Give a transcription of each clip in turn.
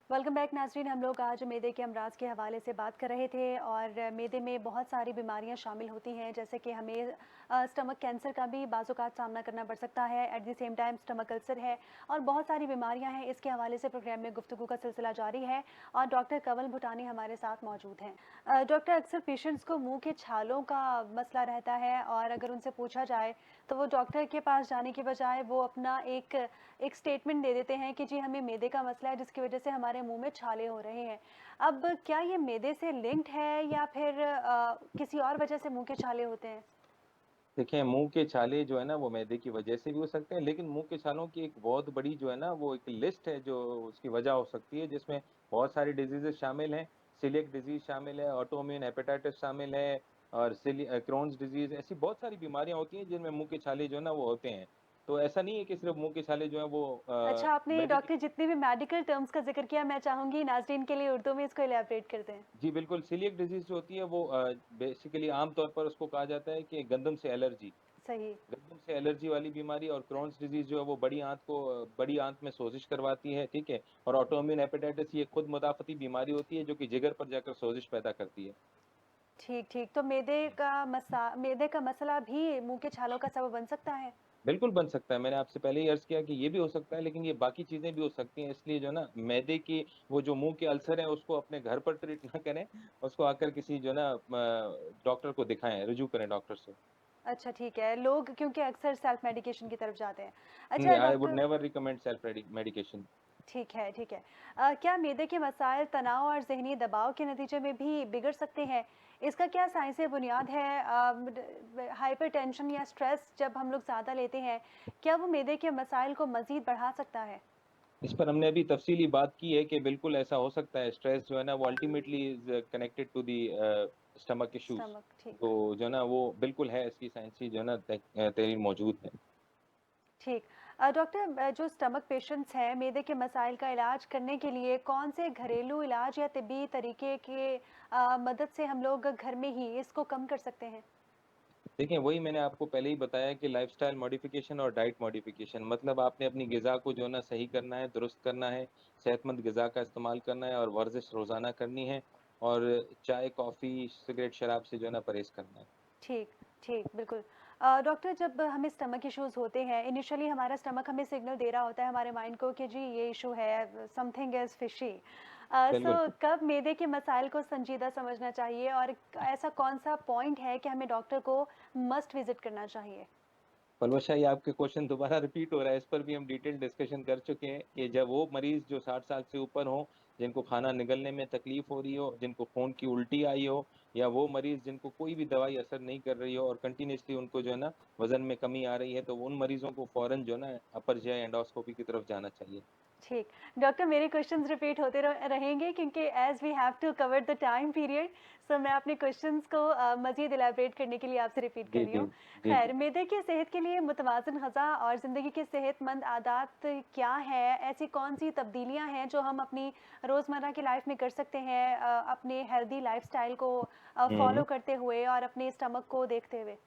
Welcome back नाजरीन। हम लोग आज मैदे के अमराज के हवाले से बात कर रहे थे और मैदे में बहुत सारी बीमारियां शामिल होती हैं, जैसे कि हमें स्टमक कैंसर का भी बाज़-औक़ात सामना करना पड़ सकता है। At the same time stomach ulcer है और बहुत सारी बीमारियां हैं। इसके हवाले से प्रोग्राम में गुफ्तगू का सिलसिला जारी है और डॉक्टर कंवल भूटानी हमारे साथ मौजूद हैं। डॉक्टर, अक्सर पेशेंट्स को मुंह के छालों का मसला रहता है और अगर उनसे पूछा जाए तो वो डॉक्टर के पास जाने की बजाय वो अपना एक एक स्टेटमेंट दे देते हैं कि जी हमें मैदे का मसला है जिसकी वजह से हमारे मुंह में छाले हो रहे हैं। अब क्या ये मैदे से लिंक्ड है या फिर किसी और वजह से मुंह के छाले होते हैं? देखिए, मुँह के छाले जो है ना वो मैदे की वजह से भी हो सकते हैं, लेकिन मुँह के छालों की एक बहुत बड़ी जो है ना वो एक लिस्ट है जो उसकी वजह हो सकती है, जिसमें बहुत सारी डिज़ीज़ेज़ शामिल हैं। सीलिएक डिज़ीज़ शामिल है, ऑटोइम्यून हेपेटाइटिस शामिल है और क्रोन्स डिज़ीज़, ऐसी बहुत सारी बीमारियाँ होती हैं जिनमें मुँह के छाले जो है ना वो होते हैं। तो ऐसा नहीं है कि सिर्फ़ मुँह के छाले जो हैं वो अच्छा, आपने मेडिकल। डॉक्टर जितने भी मेडिकल टर्म्स का ज़िक्र किया, मैं चाहूँगी नाज़रीन के लिए उर्दू में इसको इलैबोरेट कर दें। जी, बिल्कुल, सीलिएक डिज़ीज़ जो होती है वो बेसिकली आम तौर पर उसको कहा जाता है कि गंदम से एलर्जी। सही। गंदम से एलर्जी वाली बीमारी और क्रोन्स डिज़ीज़ जो है वो बड़ी आँत में सोज़िश करवाती है, ठीक है? और ऑटोइम्यून हेपेटाइटिस ये खुद मुदाफ़ती बीमारी होती है जो कि जिगर पर जाकर सोज़िश पैदा करती है। ठीक, ठीक। तो मैदे का मसला भी मुँह के छालों का सबब बन सकता है? बिल्कुल बन सकता है, मैंने आपसे पहले ही अर्ज़ किया कि ये भी हो सकता है, लेकिन ये बाकी चीज़ें भी हो सकती हैं, इसलिए जो है ना मैदे की वो जो मुँह के अल्सर हैं उसको अपने घर पर ट्रीट ना करें, उसको आकर किसी जो है ना डॉक्टर को दिखाएँ, रुजू करें डॉक्टर से। अच्छा, ठीक है। लोग क्योंकि अक्सर सेल्फ मेडिकेशन की तरफ जाते हैं। अच्छा I would doctor, never recommend self medication. ठीक है, ठीक है। क्या मैदे के मसाइल तनाव और ज़हनी दबाव के नतीजे में भी बिगड़ सकते हैं? इसका क्या साइंसी बुनियाद है? हाइपरटेंशन या स्ट्रेस जब हम लोग ज़्यादा लेते हैं, क्या वो मैदे के मसाइल को मज़ीद बढ़ा सकता है? इस पर हमने अभी तफ़सीली बात की है कि बिल्कुल ऐसा हो सकता है, स्ट्रेस जो है ना वो ultimately is connected to the stomach issues. Stomach, ठीक। तो जो है ना वो बिल्कुल है, इसकी साइंसी जो है ना तहरीर मौजूद है। ठीक। डॉक्टर, जो स्टमक पेशेंट्स हैं, मैदे के मसाइल का इलाज करने के लिए कौन से घरेलू इलाज या तिब्बी तरीके के मदद से हम लोग घर में ही इसको कम कर सकते हैं? देखिए, वही मैंने आपको पहले ही बताया कि लाइफ़स्टाइल मॉडिफ़िकेशन और डाइट मॉडिफ़िकेशन, मतलब आपने अपनी ग़िज़ा को जो है ना सही करना है, दुरुस्त करना है, सेहतमंद ग़िज़ा का इस्तेमाल करना है और वर्ज़िश रोज़ाना करनी है और चाय, कॉफ़ी, सिगरेट, शराब से जो है ना परहेज़ करना है। ठीक, ठीक, बिल्कुल। डॉक्टर, जब हमें स्टमक इश्यूज़ होते हैं, इनिशियली हमारा स्टमक हमें सिग्नल दे रहा होता है हमारे माइंड को कि जी ये इश्यू है, समथिंग इज़ फिशी। बिल्कुल। सो कब मैदे के मसाइल को संजीदा समझना चाहिए और ऐसा कौन-सा पॉइंट है कि हमें डॉक्टर को मस्ट विज़िट करना चाहिए? पलवश शाह, ये आपके क्वेश्चन दोबारा रिपीट हो रहा है, इस पर भी हम डिटेल डिस्कशन कर चुके हैं कि जब वो मरीज़ जो 60 साल से ऊपर हों, जिनको खाना निगलने में तकलीफ़ हो रही हो, जिनको खून की उल्टी आई हो या वो मरीज़ जिनको कोई भी दवाई असर नहीं कर रही हो और कंटीन्यूअसली उनको जो है ना वज़न में कमी आ रही है, तो उन मरीज़ों को फ़ौरन जो है ना अपर GI एंडोस्कोपी की तरफ जाना चाहिए। ठीक। डॉक्टर, मेरे क्वेश्चंस रिपीट होते रहेंगे क्योंकि as we have to cover the time period, so मैं अपने क्वेश्चंस को मज़ीद इलैबोरेट करने के लिए आपसे रिपीट कर जी, रही जी। हूँ। जी, खैर, जी। मैदे की सेहत के लिए मुतवाज़िन ग़ज़ा और ज़िंदगी के सेहतमंद आदात क्या हैं? ऐसी कौन-सी तब्दीलियाँ हैं जो हम अपनी रोज़मर्रा की लाइफ़ में कर सकते हैं, अपने हेल्दी लाइफ़स्टाइल को हुँ। फ़ॉलो करते हुए और अपने स्टमक को देखते हुए?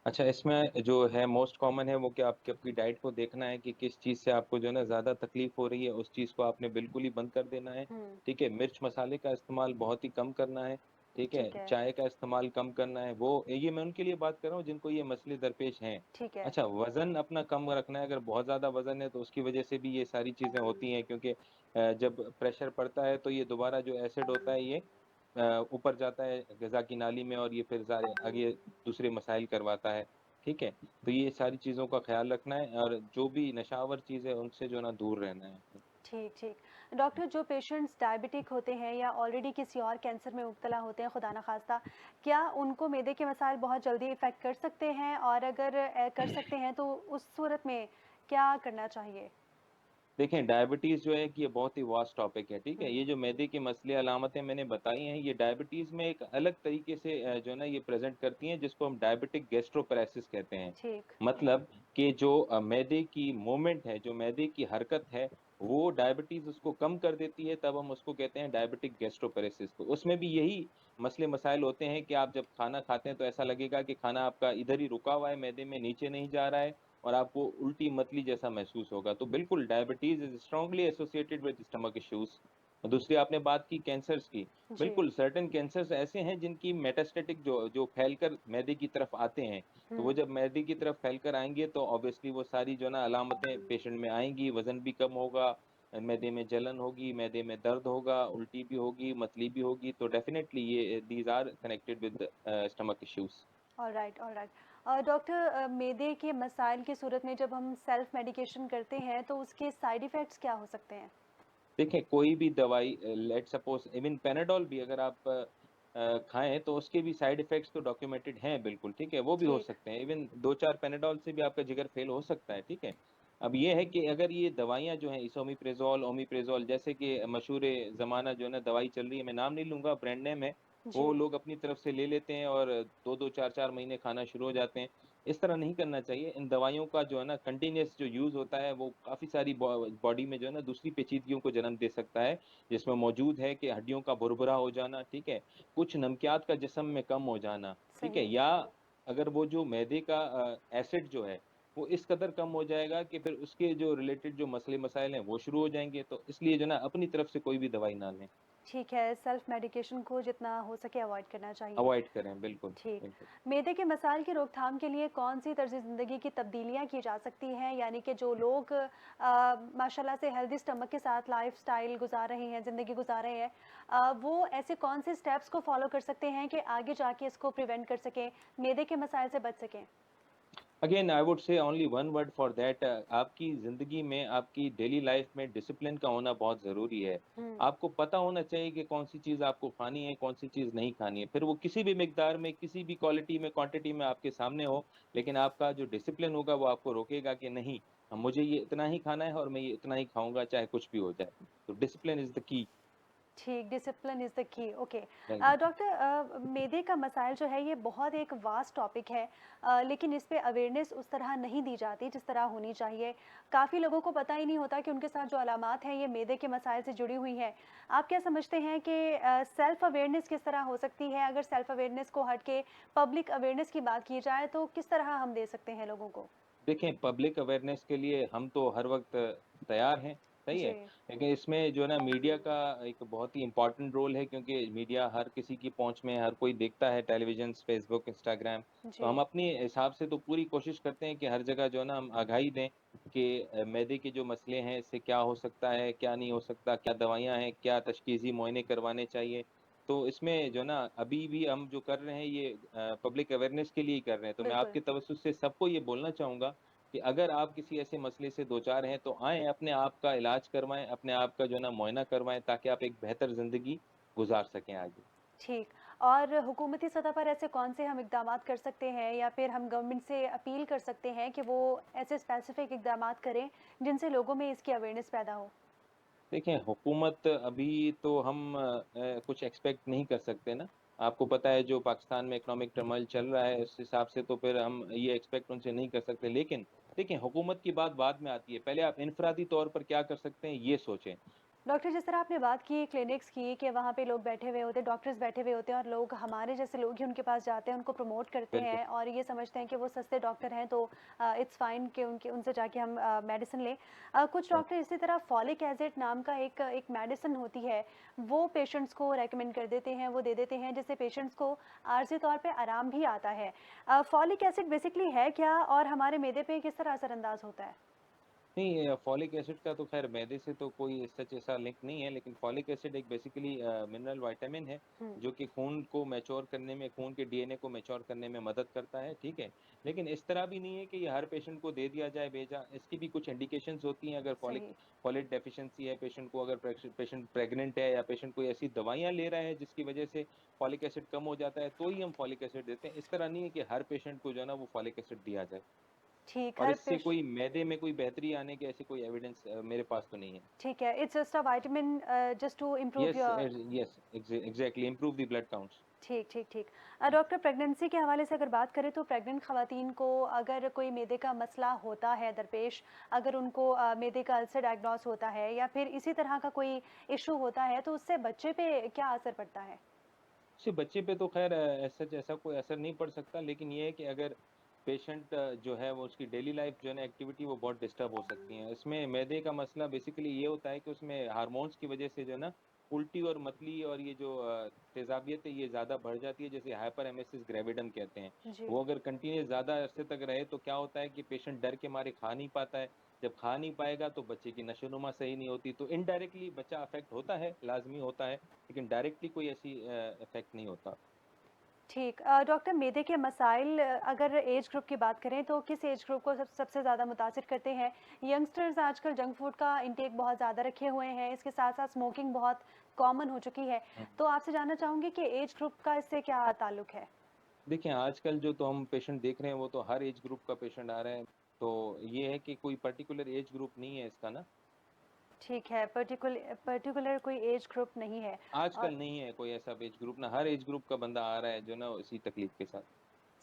अच्छा, इसमें जो है मोस्ट कॉमन है वो कि आपकी आपकी डाइट को देखना है कि किस चीज़ से आपको जो है ना ज़्यादा तकलीफ़ हो रही है, उस चीज़ को आपने बिल्कुल ही बंद कर देना है, हुँ, ठीक है? मिर्च मसाले का इस्तेमाल बहुत ही कम करना है, ठीक है? ठीक है, चाय का इस्तेमाल कम करना है, वो ये मैं उनके लिए बात कर रहा हूँ जिनको ये मसले दरपेश हैं। ठीक है। अच्छा, वज़न अपना कम रखना है, अगर बहुत ज़्यादा वज़न है तो उसकी वजह से भी ये सारी चीज़ें होती हैं क्योंकि जब प्रेशर पड़ता है तो ये दोबारा जो एसिड होता है ये ऊपर जाता है ग़िज़ा की नाली में और ये फिर सारे आगे दूसरे मसाइल करवाता है। ठीक है? तो ये सारी चीज़ों का ख़्याल रखना है और जो भी नशावर चीज़ है, उनसे जो है ना दूर रहना है। ठीक, ठीक। डॉक्टर, जो पेशेंट्स डायबिटिक होते हैं या ऑलरेडी किसी और कैंसर में मुब्तला होते हैं, खुदा ना ख़ास्ता, क्या उनको मैदे के मसाइल बहुत जल्दी इफ़ेक्ट कर सकते हैं? और अगर कर सकते हैं तो उस सूरत में क्या करना चाहिए? देखें, डायबिटीज़ जो है कि ये बहुत ही वास्ट टॉपिक है, ठीक है? हुँ, ये जो मैदे के मसले अलामतें मैंने बताई हैं, ये डायबिटीज़ में एक अलग तरीके से जो है ना ये प्रेज़ेंट करती हैं, जिसको हम डायबिटिक गैस्ट्रोपैरेसिस कहते हैं। ठीक, मतलब कि जो मैदे की मूवमेंट है, जो मैदे की हरकत है, वो डायबिटीज़ उसको कम कर देती है, तब हम उसको कहते हैं डायबिटिक गैस्ट्रोपैरेसिस। तो उसमें भी यही मसले-मसाइल होते हैं कि आप जब खाना खाते हैं, तो ऐसा लगेगा कि खाना आपका इधर ही रुका हुआ है मैदे में, नीचे नहीं जा रहा है। और आपको उल्टी मतली जैसा महसूस होगा। तो बिल्कुल diabetes is strongly associated with stomach issues. दूसरी आपने बात की कैंसर्स की। जी। बिल्कुल सर्टेन कैंसर्स ऐसे हैं जिनकी मेटास्टैटिक जो जो फैलकर मैदे की तरफ आते हैं, तो वो हुँ। जब मैदे की तरफ फैलकर आएँगे तो ऑब्वियसली वो सारी जो है ना अलामतें पेशेंट में आएँगी, वज़न भी कम होगा, मैदे में जलन होगी, मैदे में दर्द होगा, उल्टी भी होगी, मतली भी होगी, तो डेफ़िनेटली ये these are connected with stomach issues. Alright, alright. Doctor, मैदे के मसाइल की सूरत में जब हम सेल्फ मेडिकेशन करते हैं तो उसके साइड इफ़ेक्ट्स क्या हो सकते हैं? देखिए, कोई भी दवाई लेट्स सपोज़ इवन पैराडॉल भी अगर आप खाएँ तो उसके भी साइड इफ़ेक्ट्स तो डॉक्यूमेंटेड हैं बिल्कुल, ठीक है? वो भी हो ठीक। सकते हैं। इवन 2-4 पैराडॉल से भी आपका जिगर फ़ेल हो सकता है, ठीक है? अब ये है कि अगर ये दवाइयाँ जो हैं एसोमेप्रेज़ोल, ओमेप्रेज़ोल जैसे कि मशहूर-ए-ज़माना जो है ना दवाई चल रही है, मैं नाम नहीं लूँगा, ब्रांड नेम है, वो जी। लोग अपनी तरफ से ले लेते हैं और 2-2 4-4 महीने खाना शुरू हो जाते हैं। इस तरह नहीं करना चाहिए। इन दवाइयों का जो है ना कंटीन्यूअस जो यूज़ होता है, वो काफ़ी सारी बॉडी में जो है ना दूसरी पेचीदगियों को जन्म दे सकता है, जिसमें मौजूद है कि हड्डियों का भुरभुरा हो जाना, ठीक है? कुछ नमकियात का जिस्म में कम हो जाना, ठीक है? सही। या अगर वो जो मैदे का एसिड जो है, वो इस कदर कम हो जाएगा कि फिर उसके जो रिलेटेड जो मसले-मसाइल हैं, वो शुरू हो जाएँगे। तो इसलिए जो है ना अपनी तरफ से कोई भी दवाई ना लें, ठीक है, सेल्फ मेडिकेशन को जितना हो सके अवॉइड करना चाहिए। अवॉइड करें। बिल्कुल, ठीक। बिल्कुल। मैदे के मसाइल की रोकथाम के लिए कौन-सी तर्ज़ ज़िंदगी की तब्दीलियाँ की जा सकती हैं? यानी कि जो लोग माशाल्लाह से हेल्दी स्टमक के साथ लाइफ़स्टाइल गुज़ार रहे हैं, ज़िंदगी गुज़ार रहे हैं, वो ऐसे कौन से स्टेप्स को फ़ॉलो कर सकते हैं कि आगे जाके इसको प्रिवेंट कर सकें, मैदे के मसाइल से बच सकें? Again I would say only one word for that आपकी ज़िंदगी में, आपकी डेली लाइफ़ में डिसिप्लिन का होना बहुत ज़रूरी है। हुँ। आपको पता होना चाहिए कि कौन-सी चीज़ आपको खानी है, कौन-सी चीज़ नहीं खानी है। फिर वो किसी भी मिकदार में, किसी भी क्वालिटी में, क्वांटिटी में आपके सामने हो, लेकिन आपका जो डिसिप्लिन होगा वो आपको रोकेगा कि नहीं, मुझे ये इतना ही खाना है और मैं ये इतना ही खाऊँगा चाहे कुछ भी हो जाए। तो डिसिप्लिन इज़ द की। ठीक, discipline is the key, okay. Right. Doctor, मैदे का मसाइल जो है ये बहुत एक वास्ट टॉपिक है, लेकिन इस पे अवेयरनेस उस तरह नहीं दी जाती जिस तरह होनी चाहिए। काफ़ी लोगों को पता ही नहीं होता कि उनके साथ जो अलामात हैं ये मैदे के मसाइल से जुड़ी हुई हैं। आप क्या समझते हैं कि सेल्फ अवेयरनेस किस तरह हो सकती है? अगर सेल्फ अवेयरनेस को हट के पब्लिक अवेयरनेस की बात की जाए तो किस तरह हम दे सकते हैं लोगों को? देखें, पब्लिक अवेयरनेस के लिए हम तो हर वक़्त तैयार हैं, सही है? जी। लेकिन इसमें जो है ना मीडिया का एक बहुत ही इम्पोर्टेंट रोल है क्योंकि मीडिया हर किसी की पहुँच में है, हर कोई देखता है टेलीविज़न, फ़ेसबुक, इंस्टाग्राम। तो हम जी। अपने हिसाब से तो पूरी कोशिश करते हैं कि हर जगह जो है ना हम आगाही दें कि मैदे के जो मसले हैं, इससे क्या हो सकता है, क्या नहीं हो सकता, क्या दवाइयाँ हैं, क्या तशख़ीसी मुआयने करवाने चाहिए। तो इसमें जो है ना अभी भी हम जो कर रहे हैं ये पब्लिक अवेयरनेस के लिए ही कर रहे हैं। तो मैं बिल्कुल। आपके तवज्जुह से सबको ये बोलना चाहूँगा कि अगर आप किसी ऐसे मसले से दो-चार हैं तो आएँ, अपने आप का इलाज करवाएँ, अपने आप का जो है ना मुआयना करवाएँ ताकि आप एक बेहतर ज़िंदगी गुज़ार सकें आगे। ठीक। और हुकूमती सतह पर ऐसे कौन से हम इक़दामात कर सकते हैं या फिर हम गवर्नमेंट से अपील कर सकते हैं कि वो ऐसे स्पेसिफ़िक इक़दामात करें, जिनसे लोगों में इसकी अवेयरनेस पैदा हो? देखिए, हुकूमत अभी तो हम कुछ एक्सपेक्ट नहीं कर सकते ना। आपको पता है जो पाकिस्तान में इकोनॉमिक टर्मॉइल चल रहा है, उस हिसाब से तो फिर हम ये एक्सपेक्ट उनसे नहीं कर सकते। लेकिन देखिए, हुकूमत की बात बाद में आती है। पहले आप इनफ़रादी तौर पर क्या कर सकते हैं, ये सोचें। डॉक्टर, जिस तरह आपने बात की क्लिनिक्स की कि वहाँ पे लोग बैठे हुए होते हैं, डॉक्टर्स बैठे हुए होते हैं और लोग हमारे जैसे लोग ही उनके पास जाते हैं, उनको प्रमोट करते बिल्कुल। हैं और ये समझते हैं कि वो सस्ते डॉक्टर हैं तो इट्स फाइन कि उनके उनसे जाके हम मेडिसिन लें। कुछ राइट। डॉक्टर इसी तरह फॉलिक एसिड नाम का एक एक मेडिसिन होती है, वो पेशेंट्स को रेकमेंड कर देते हैं, वो दे देते हैं जिससे पेशेंट्स को आर्ज़ी तौर पे आराम भी आता है। फॉलिक एसिड बेसिकली है क्या और हमारे मैदे पे किस तरह असरअंदाज होता है? नहीं, फ़ॉलिक एसिड का तो ख़ैर मैदे से तो कोई सच ऐसा लिंक नहीं है, लेकिन फ़ॉलिक एसिड एक बेसिकली मिनरल विटामिन है, हुँ। जो कि खून को मैच्योर करने में, खून के डीएनए को मैच्योर करने में मदद करता है, ठीक है? लेकिन इस तरह भी नहीं है कि ये हर पेशेंट को दे दिया जाए बेजा इसकी भी कुछ इंडिकेशंस होती हैं, अगर सही। फ़ोलेट डेफ़िशिएंसी है पेशेंट को, अगर पेशेंट प्रेग्नेंट है या पेशेंट कोई ऐसी दवाइयाँ ले रहा है, जिसकी वजह से फ़ॉलिक एसिड कम हो जाता है, तो ही हम फ़ॉलिक एसिड देते हैं। इस तरह नहीं है कि हर पेशेंट को जो है ना, वो फ़ॉलिक एसिड दिया जाए। ठीक, और हर इससे पेश कोई मैदे में कोई बेहतरी आने की ऐसी कोई एविडेंस मेरे पास तो नहीं है। ठीक है, it's just a vitamin just to improve yes, your. Yes, exactly improve the blood counts. ठीक, ठीक, ठीक। डॉक्टर, प्रेगनेंसी के हवाले से अगर बात करें तो प्रेग्नेंट ख़वातीन को अगर कोई मैदे का मसला होता है दरपेश, अगर उनको मैदे का अल्सर डायग्नोस होता है या फिर इसी तरह का कोई इश्यू होता है तो उससे बच्चे पे क्या असर पड़ता है? उससे बच्चे पे तो ख़ैर एज़ सच ऐसा कोई असर नहीं पड़ सकता, लेकिन ये है कि अगर पेशेंट जो है वो उसकी डेली लाइफ जो है ना एक्टिविटी वो बहुत डिस्टर्ब हो सकती है। इसमें मैदे का मसला बेसिकली ये होता है कि उसमें हार्मोन्स की वजह से जो है ना उल्टी और मतली और ये जो तेज़ाबियत है ये ज़्यादा बढ़ जाती है, जिसे हाइपरेमेसिस ग्रेविडम कहते हैं। जी। वो अगर कंटिन्यूअस ज़्यादा अरसे तक रहे तो क्या होता है कि पेशेंट डर के मारे खा नहीं पाता है। जब खा नहीं पाएगा तो बच्चे की नशो-नुमा सही नहीं होती, तो इनडायरेक्टली बच्चा अफ़ेक्ट होता है, लाज़मी होता है, लेकिन डायरेक्टली कोई ऐसी इफ़ेक्ट नहीं होता। ठीक। डॉक्टर, मैदे के मसाइल अगर एज ग्रुप की बात करें तो किस एज ग्रुप को सबसे ज़्यादा मुतासिर करते हैं? यंगस्टर्स आजकल जंक फूड का इंटेक बहुत ज़्यादा रखे हुए हैं, इसके साथ-साथ स्मोकिंग बहुत कॉमन हो चुकी है। हुँ। तो आपसे जानना चाहूँगी कि एज ग्रुप का इससे क्या ताल्लुक है? देखिए, आजकल जो तो हम पेशेंट देख रहे हैं, वो तो हर एज ग्रुप का पेशेंट आ रहा है। तो ये है कि कोई पर्टिकुलर एज ग्रुप नहीं है इसका ना, ठीक है, पर्टिकुलर कोई एज ग्रुप नहीं है। आजकल और नहीं है कोई ऐसा एज ग्रुप ना, हर एज ग्रुप का बंदा आ रहा है जो ना इसी तकलीफ के साथ।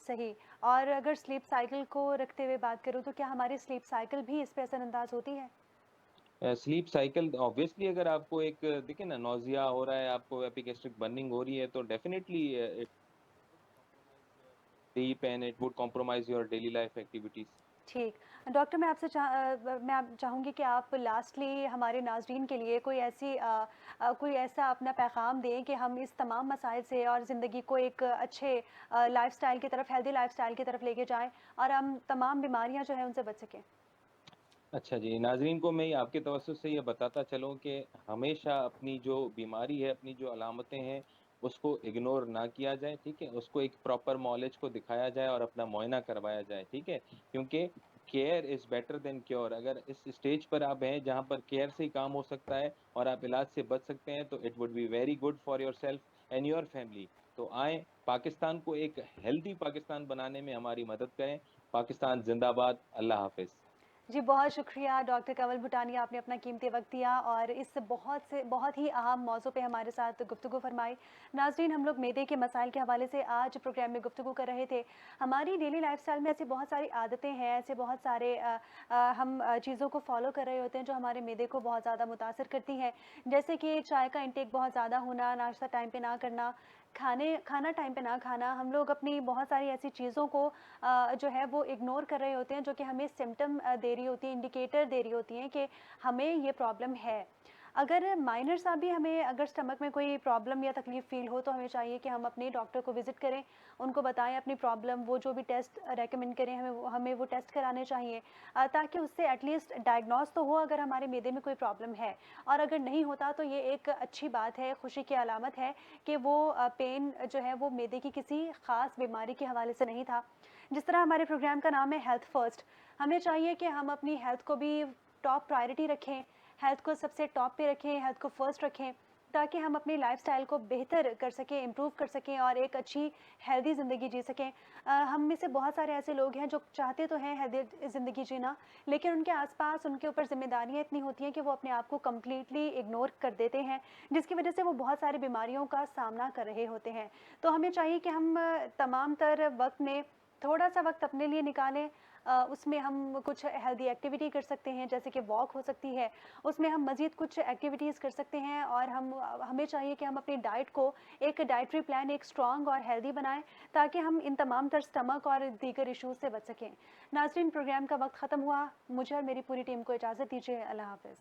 सही। और अगर स्लीप साइकिल को रखते हुए बात करूँ तो क्या हमारी स्लीप साइकिल भी इस पे असरअंदाज होती है? स्लीप साइकिल ऑब्वियसली अगर आपको एक देखिए ना नौज़िया हो रहा है, आपको एपिगैस्ट्रिक बर्निंग हो रही है, तो definitely it would compromise your sleep and it would compromise your daily life activities. ठीक। डॉक्टर, मैं आपसे मैं आप चाहूँगी कि आप लास्टली हमारे नाज़रीन के लिए कोई ऐसा अपना पैगाम दें कि हम इस तमाम मसाइल से और ज़िंदगी को एक अच्छे लाइफ़स्टाइल की तरफ, हेल्दी लाइफ़स्टाइल की तरफ लेके जाएँ और हम तमाम बीमारियाँ जो हैं उनसे बच सकें। अच्छा जी, नाज़रीन को मैं आपके तवज्जुह से ये बताता चलूँ कि हमेशा अपनी जो बीमारी है, अपनी जो अलामतें हैं, उसको इग्नोर ना किया जाए, ठीक है? उसको एक प्रॉपर मॉलेज को दिखाया जाए और अपना मुआयना करवाया जाए, ठीक है? क्योंकि care is better than cure. अगर इस स्टेज पर आप हैं, जहाँ पर केयर से ही काम हो सकता है और आप इलाज से बच सकते हैं, तो it would be very good for yourself and your family. तो आएँ, पाकिस्तान को एक हेल्दी पाकिस्तान बनाने में हमारी मदद करें। पाकिस्तान ज़िंदाबाद। अल्लाह हाफ़िज़। जी, बहुत शुक्रिया डॉक्टर कंवल भूटानी, आपने अपना कीमती वक़्त दिया और इस बहुत ही अहम मौज़ू पे हमारे साथ गुफ्तगू फ़रमाई। नाज़रीन, हम लोग मैदे के मसाइल के हवाले से आज प्रोग्राम में गुफ्तगू कर रहे थे। हमारी डेली लाइफ़स्टाइल में ऐसी बहुत सारी आदतें हैं, ऐसे बहुत सारे हम चीज़ों को फ़ॉलो कर रहे होते हैं जो हमारे मैदे को बहुत ज़्यादा मुतासिर करती हैं। जैसे कि चाय का इंटेक बहुत ज़्यादा होना, नाश्ता टाइम पे ना करना, खाना टाइम पे ना खाना। हम लोग अपनी बहुत सारी ऐसी चीज़ों को जो है वो इग्नोर कर रहे होते हैं जो कि हमें सिम्पटम दे रही होती हैं, इंडिकेटर दे रही होती हैं कि हमें ये प्रॉब्लम है। अगर माइनर सा भी हमें अगर स्टमक में कोई प्रॉब्लम या तकलीफ़ फ़ील हो तो हमें चाहिए कि हम अपने डॉक्टर को विज़िट करें, उनको बताएँ अपनी प्रॉब्लम, वो जो भी टेस्ट रेकमेंड करें हमें वो टेस्ट कराने चाहिए, ताकि उससे एटलीस्ट डायग्नोज़ तो हो अगर हमारे मैदे में कोई प्रॉब्लम है। और अगर नहीं होता तो ये एक अच्छी बात है, खुशी की अलामत है कि वो पेन जो है वो मैदे की किसी ख़ास बीमारी के हवाले से नहीं था। जिस तरह हमारे प्रोग्राम का नाम है हेल्थ फर्स्ट, हमें चाहिए कि हम अपनी हेल्थ को भी टॉप प्रायोरिटी रखें, हेल्थ को सबसे टॉप पे रखें, हेल्थ को फर्स्ट रखें, ताकि हम अपनी लाइफ़स्टाइल को बेहतर कर सकें, इम्प्रूव कर सकें और एक अच्छी हेल्दी ज़िंदगी जी सकें। हम में से बहुत सारे ऐसे लोग हैं जो चाहते तो हैं हेल्दी ज़िंदगी जीना, लेकिन उनके आस-पास उनके ऊपर ज़िम्मेदारियाँ इतनी होती हैं कि वो अपने आप को कंप्लीटली इग्नोर कर देते हैं, जिसकी वजह से वो बहुत सारी बीमारियों का सामना कर रहे होते हैं। तो हमें चाहिए कि हम तमाम तर वक़्त में थोड़ा-सा वक़्त अपने लिए निकालें, उसमें हम कुछ हेल्दी एक्टिविटी कर सकते हैं, जैसे कि वॉक हो सकती है, उसमें हम मज़ीद कुछ एक्टिविटीज़ कर सकते हैं और हमें चाहिए कि हम अपनी डाइट को एक डाइटरी प्लान एक स्ट्रॉन्ग और हेल्दी बनाएँ, ताकि हम इन तमाम तर स्टमक और दीगर इश्यूज़ से बच सकें। नाज़रीन, प्रोग्राम का वक़्त ख़त्म हुआ, मुझे और मेरी पूरी टीम को इजाज़त दीजिए। अल्लाह हाफ़िज़।